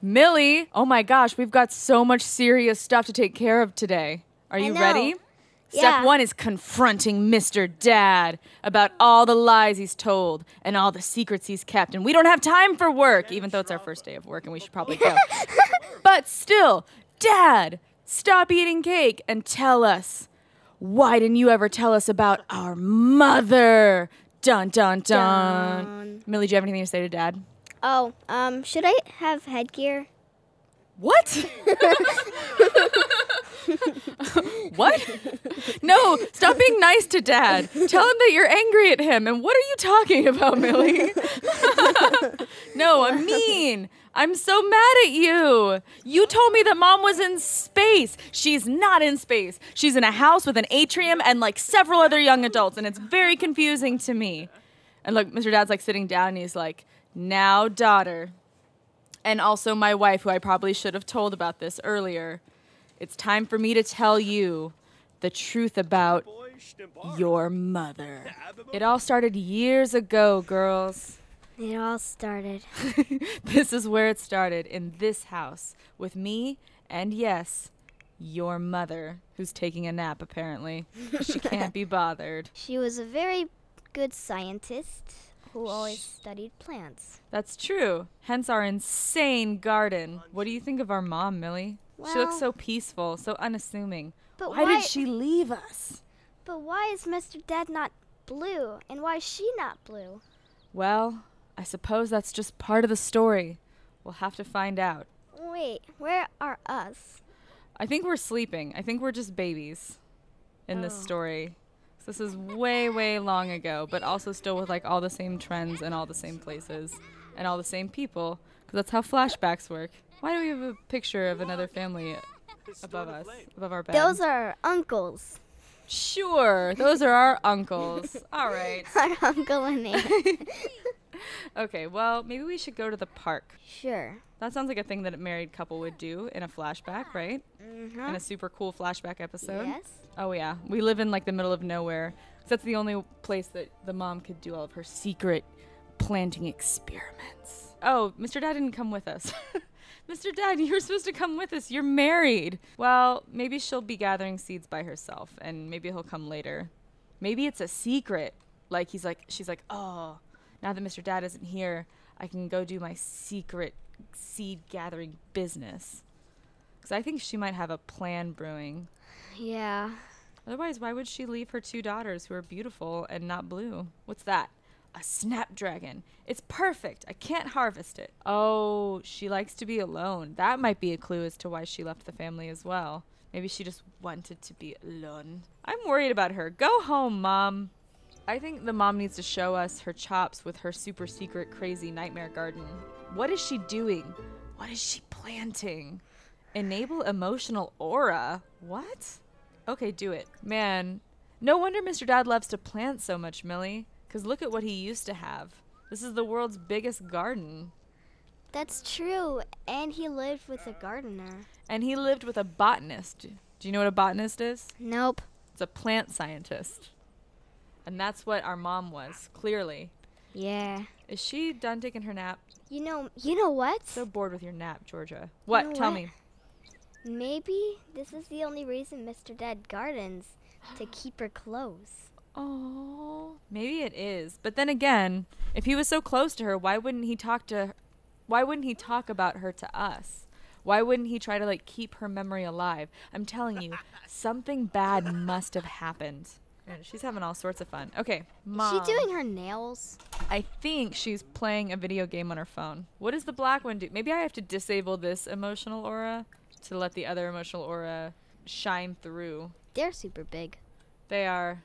Millie, oh my gosh, we've got so much serious stuff to take care of today. Are you ready? Yeah. Step 1 is confronting Mr. Dad about all the lies he's told and all the secrets he's kept. And we don't have time for work, even though it's our first day of work and we should probably go. But still, Dad, stop eating cake and tell us, why didn't you ever tell us about our mother? Dun, dun, dun. Millie, do you have anything to say to Dad? Oh, should I have headgear? What? What? No, stop being nice to Dad. Tell him that you're angry at him. And what are you talking about, Millie? No, I'm mean. I'm so mad at you. You told me that Mom was in space. She's not in space. She's in a house with an atrium and like several other young adults, and it's very confusing to me. And look, Mr. Dad's like sitting down and he's like, now, daughter, and also my wife, who I probably should have told about this earlier, it's time for me to tell you the truth about your mother. It all started years ago, girls. It all started. This is where it started, in this house, with me and, yes, your mother, who's taking a nap, apparently. She can't be bothered. She was a very good scientist who always studied plants. That's true. Hence our insane garden. What do you think of our mom, Millie? She looks so peaceful, so unassuming. But why did she leave us? But why is Mr. Dad not blue? And why is she not blue? Well, I suppose that's just part of the story. We'll have to find out. Wait, where are us? I think we're sleeping. I think we're just babies in this story. This is way, way long ago, but also still with like all the same trends and all the same places and all the same people, because that's how flashbacks work. Why do we have a picture of another family above us, above our bed? Those are our uncles. Sure, those are our uncles. All right. Our uncle and aunt. Okay, well, maybe we should go to the park. Sure. That sounds like a thing that a married couple would do in a flashback, right? Mm-hmm. In a super cool flashback episode. Yes. Oh, yeah. We live in, like, the middle of nowhere. So that's the only place that the mom could do all of her secret planting experiments. Oh, Mr. Dad didn't come with us. Mr. Dad, you were supposed to come with us. You're married. Well, maybe she'll be gathering seeds by herself, and maybe he'll come later. Maybe it's a secret. Like, she's like, oh, now that Mr. Dad isn't here, I can go do my secret seed gathering business. Because I think she might have a plan brewing. Yeah. Otherwise, why would she leave her 2 daughters who are beautiful and not blue? What's that? A snapdragon. It's perfect. I can't harvest it. Oh, she likes to be alone. That might be a clue as to why she left the family as well. Maybe she just wanted to be alone. I'm worried about her. Go home, Mom. I think the mom needs to show us her chops with her super secret crazy nightmare garden. What is she doing? What is she planting? Enable emotional aura. What? Okay, do it. Man, no wonder Mr. Dad loves to plant so much, Millie. Because look at what he used to have. This is the world's biggest garden. That's true. And he lived with a gardener. And he lived with a botanist. Do you know what a botanist is? Nope. It's a plant scientist. And that's what our mom was, clearly. Yeah. Is she done taking her nap? You know what? So bored with your nap, Georgia. What? You know Tell what? me. Maybe this is the only reason Mr. Dad gardens, to keep her close. Oh, maybe it is. But then again, if he was so close to her, why wouldn't he talk about her to us? Why wouldn't he try to like keep her memory alive? I'm telling you, something bad must have happened. And she's having all sorts of fun. Okay, Mom. Is she doing her nails? I think she's playing a video game on her phone. What does the black one do? Maybe I have to disable this emotional aura to let the other emotional aura shine through. They're super big. They are.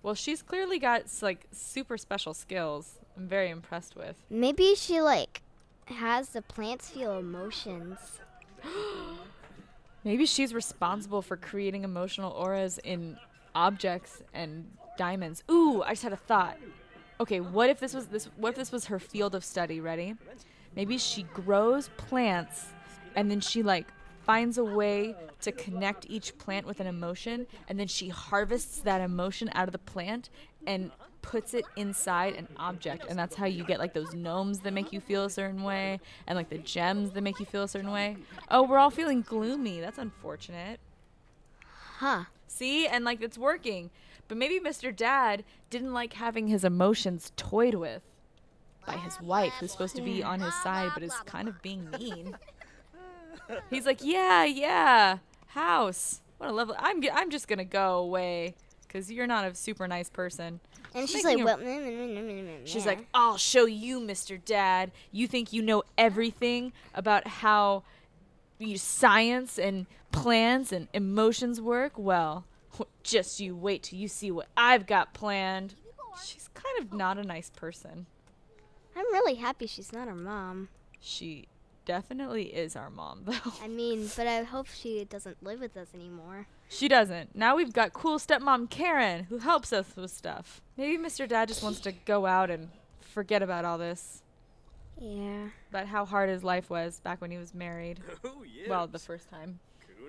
Well, she's clearly got like super special skills. I'm very impressed with. Maybe she like has the plants feel emotions. Maybe she's responsible for creating emotional auras in objects and diamonds. Ooh, I just had a thought. Okay, what if this was her field of study? Ready? Maybe she grows plants and then she like finds a way to connect each plant with an emotion, and then she harvests that emotion out of the plant and puts it inside an object. And that's how you get like those gnomes that make you feel a certain way, and like the gems that make you feel a certain way. Oh, we're all feeling gloomy. That's unfortunate. Huh. See? And like it's working. But maybe Mr. Dad didn't like having his emotions toyed with by his wife, who's supposed to be on his side but is kind of being mean. He's like, yeah, house. What a lovely. I'm just gonna go away because you're not a super nice person. And she's like, well, she's like, I'll show you, Mr. Dad. You think you know everything about how science and plants and emotions work? Well, just you wait till you see what I've got planned. She's kind of not a nice person. I'm really happy she's not our mom. She definitely is our mom, though. I mean, but I hope she doesn't live with us anymore. She doesn't. Now we've got cool stepmom Karen, who helps us with stuff. Maybe Mr. Dad just wants to go out and forget about all this. Yeah. About how hard his life was back when he was married. Oh, yes. Well, the first time.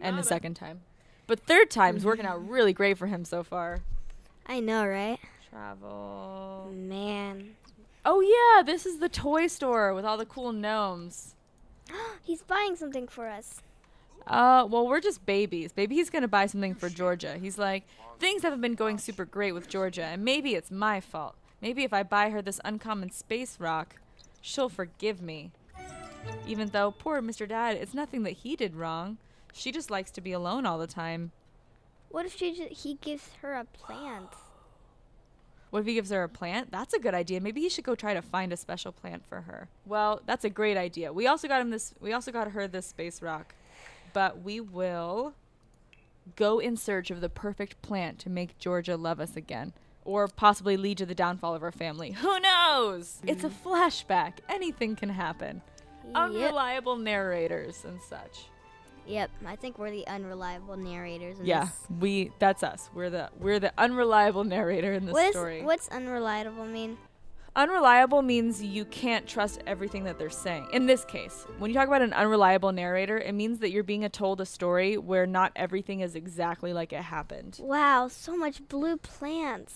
And the second time. But third time's working out really great for him so far. I know, right? Travel. Man. Oh, yeah, this is the toy store with all the cool gnomes. He's buying something for us. Well, we're just babies. Maybe he's going to buy something for Georgia. He's like, things haven't been going super great with Georgia, and maybe it's my fault. Maybe if I buy her this uncommon space rock, she'll forgive me. Even though, poor Mr. Dad, it's nothing that he did wrong. She just likes to be alone all the time. What if he gives her a plant? What if he gives her a plant? That's a good idea. Maybe he should go try to find a special plant for her. Well, that's a great idea. We also got her this space rock. But we will go in search of the perfect plant to make Georgia love us again. Or possibly lead to the downfall of our family. Who knows? It's a flashback. Anything can happen. Yep. Unreliable narrators and such. Yep, I think we're the unreliable narrators in this. That's us. We're the unreliable narrator in this story. What's unreliable mean? Unreliable means you can't trust everything that they're saying. In this case, when you talk about an unreliable narrator, it means that you're being told a story where not everything is exactly like it happened. Wow, so much blue plants.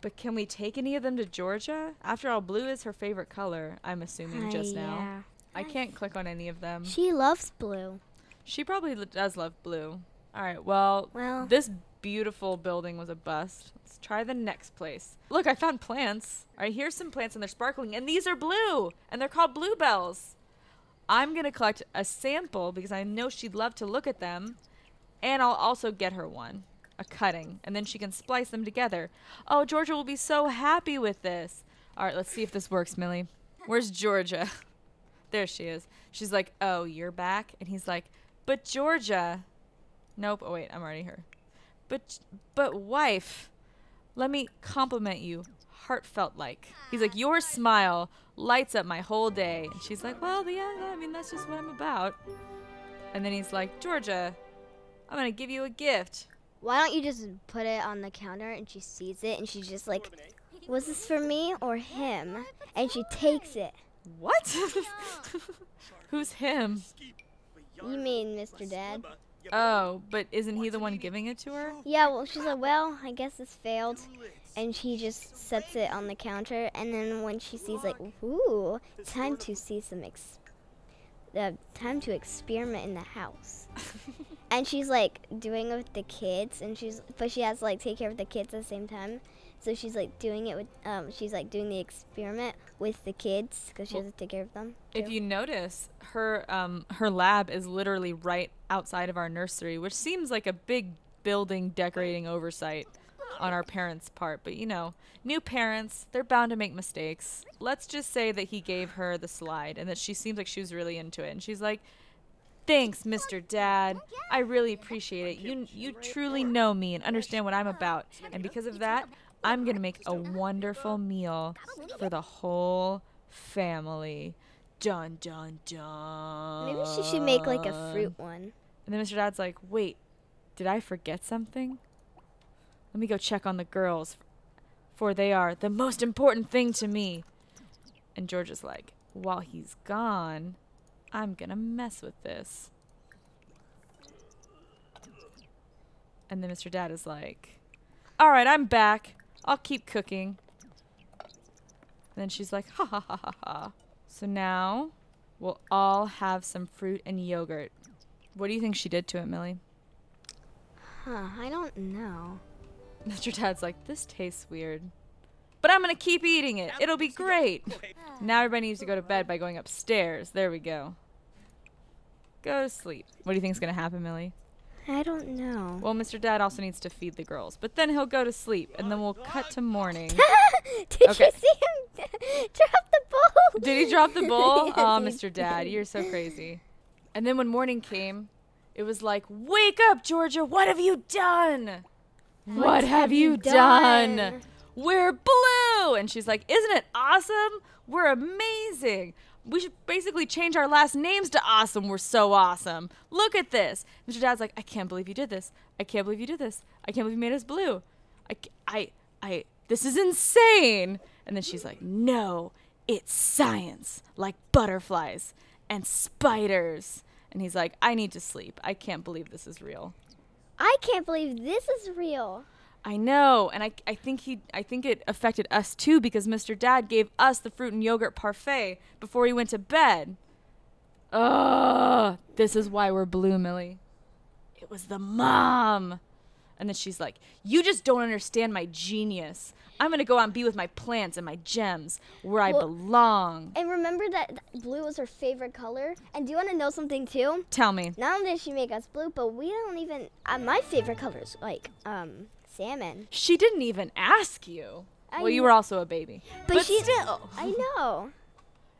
But can we take any of them to Georgia? After all, blue is her favorite color, I'm assuming just now. Yeah. I can't click on any of them. She loves blue. She probably does love blue. All right, well, this beautiful building was a bust. Let's try the next place. Look, I found plants. All right, here's some plants, and they're sparkling, and these are blue, and they're called bluebells. I'm going to collect a sample because I know she'd love to look at them, and I'll also get her one, a cutting, and then she can splice them together. Oh, Georgia will be so happy with this. All right, let's see if this works, Millie. Where's Georgia? There she is. She's like, oh, you're back? And he's like, but Georgia. Nope. Oh, wait. I'm already here. But wife, let me compliment you heartfelt like. He's like, your smile lights up my whole day. And she's like, well, yeah, I mean, that's just what I'm about. And then he's like, Georgia, I'm going to give you a gift. Why don't you just put it on the counter and she sees it and she's just like, was this for me or him? And she takes it. What? Who's him? You mean Mr. Dad? Oh, but isn't he the one giving it to her? Yeah, well, she's like, well, I guess this failed. And she just sets it on the counter. And then when she sees, like, ooh, time to see some, time to experiment in the house. And she's, like, doing it with the kids. And but she has to, like, take care of the kids at the same time. So she's, like, doing it with, she's, like, doing the experiment with the kids because she has to take care of them. If you notice, her lab is literally right outside of our nursery, which seems like a big building decorating oversight on our parents' part. But, you know, new parents, they're bound to make mistakes. Let's just say that he gave her the slide and that she seems like she was really into it. And she's like, thanks, Mr. Dad. I really appreciate it. You truly know me and understand what I'm about. And because of that, I'm going to make a wonderful meal for the whole family. Dun, dun, dun. Maybe she should make, like, a fruit one. And then Mr. Dad's like, wait, did I forget something? Let me go check on the girls, for they are the most important thing to me. And George is like, while he's gone, I'm going to mess with this. And then Mr. Dad is like, all right, I'm back. I'll keep cooking. And then she's like, ha ha ha ha ha. So now we'll all have some fruit and yogurt. What do you think she did to it, Millie? I don't know. Mr. Dad's like, this tastes weird. But I'm going to keep eating it. It'll be great. Now everybody needs to go to bed by going upstairs. There we go. Go to sleep. What do you think is going to happen, Millie? I don't know. Well, Mr. Dad also needs to feed the girls. But then he'll go to sleep, and then we'll cut to morning. Did Okay. you see him drop the bowl? Did he drop the bowl? Yes, Oh, he Mr. Dad, did. you're so crazy. And then when morning came, it was like, wake up, Georgia. What have you done? What have you done? We're blue. And she's like, isn't it awesome? We're amazing. We should basically change our last names to awesome. We're so awesome. Look at this. Mr. Dad's like, I can't believe you did this. I can't believe you did this. I can't believe you made us blue. This is insane. And then she's like, no, it's science, like butterflies and spiders. And he's like, I need to sleep. I can't believe this is real. I can't believe this is real. I know, and I think it affected us too because Mr. Dad gave us the fruit and yogurt parfait before he went to bed. Ugh, this is why we're blue, Millie. It was the mom. And then she's like, you just don't understand my genius. I'm going to go out and be with my plants and my gems where I belong. And remember that blue was her favorite color? And do you want to know something too? Tell me. Not only did she make us blue, but we don't even, my favorite colors, like, salmon. She didn't even ask you. Well, you were also a baby. But Still. I know.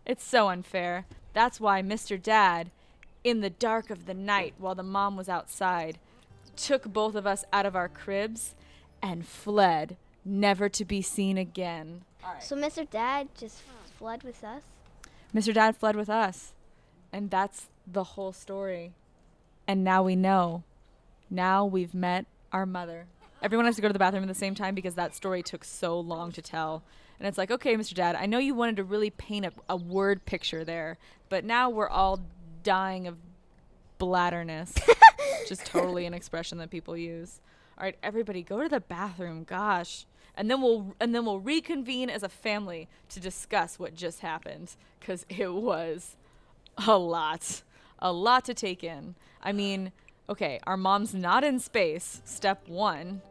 It's so unfair. That's why Mr. Dad, in the dark of the night while the mom was outside, took both of us out of our cribs and fled, never to be seen again. So Mr. Dad just fled with us? Mr. Dad fled with us. And that's the whole story. And now we know. Now we've met our mother. Everyone has to go to the bathroom at the same time because that story took so long to tell. And it's like, okay, Mr. Dad, I know you wanted to really paint a word picture there, but now we're all dying of bladderness. Just totally an expression that people use. All right, everybody, go to the bathroom. Gosh. And then we'll reconvene as a family to discuss what just happened because it was a lot to take in. I mean, okay, our mom's not in space. Step 1.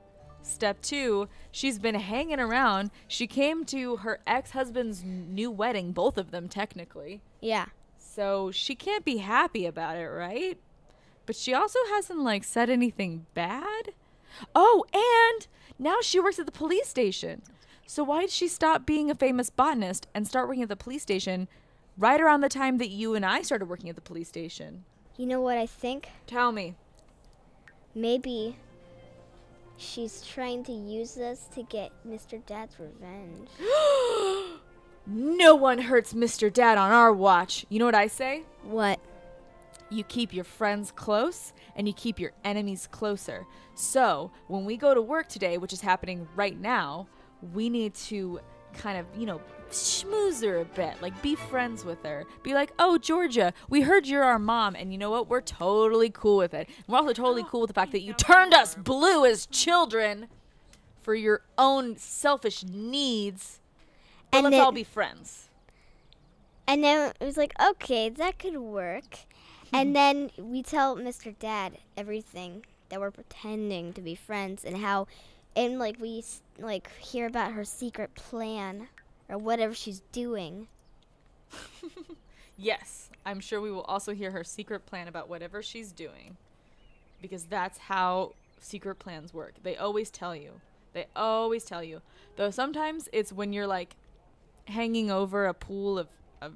Step 2, she's been hanging around. She came to her ex-husband's new wedding, both of them technically. Yeah. So she can't be happy about it, right? But she also hasn't like said anything bad. Oh, and now she works at the police station. So why did she stop being a famous botanist and start working at the police station right around the time that you and I started working at the police station? You know what I think? Tell me. Maybe she's trying to use this to get Mr. Dad's revenge. No one hurts Mr. Dad on our watch. You know what I say? What? You keep your friends close and you keep your enemies closer. So when we go to work today, which is happening right now, we need to kind of, schmooze her a bit, like be friends with her. Be like, oh, Georgia, we heard you're our mom, and you know what? We're totally cool with it. And we're also totally cool with the fact that you turned us blue as children for your own selfish needs. But let's all be friends. And then it was like, okay, that could work. And then we tell Mr. Dad everything, that we're pretending to be friends, and how, and like we like hear about her secret plan or whatever she's doing. Yes, I'm sure we will also hear her secret plan about whatever she's doing, because that's how secret plans work. They always tell you. They always tell you. Though sometimes it's when you're like hanging over a pool of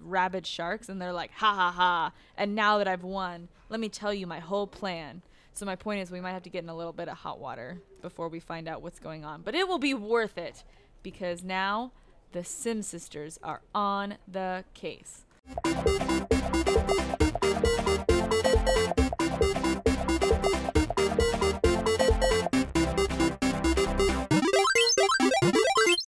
rabid sharks and they're like, ha ha ha, and now that I've won, let me tell you my whole plan. So my point is we might have to get in a little bit of hot water before we find out what's going on. But it will be worth it because now the Sim sisters are on the case.